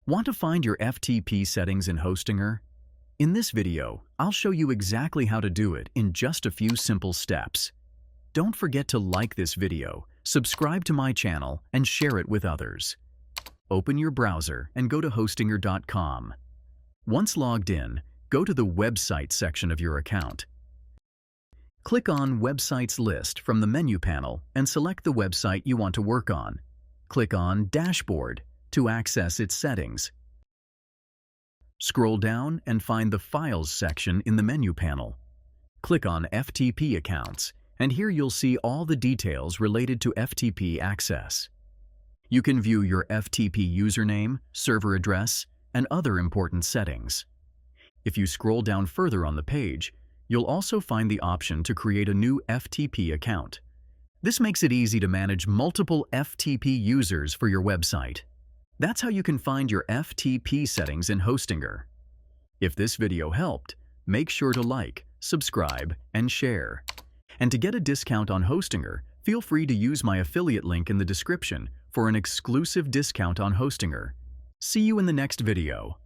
Want to find your FTP settings in Hostinger? In this video, I'll show you exactly how to do it in just a few simple steps. Don't forget to like this video, subscribe to my channel, and share it with others. Open your browser and go to hostinger.com. Once logged in, go to the Website section of your account. Click on Websites List from the menu panel and select the website you want to work on. Click on Dashboard to access its settings. Scroll down and find the Files section in the menu panel. Click on FTP Accounts, and here you'll see all the details related to FTP access. You can view your FTP username, server address, and other important settings. If you scroll down further on the page, you'll also find the option to create a new FTP account. This makes it easy to manage multiple FTP users for your website. That's how you can find your FTP settings in Hostinger. If this video helped, make sure to like, subscribe, and share. And to get a discount on Hostinger, feel free to use my affiliate link in the description for an exclusive discount on Hostinger. See you in the next video.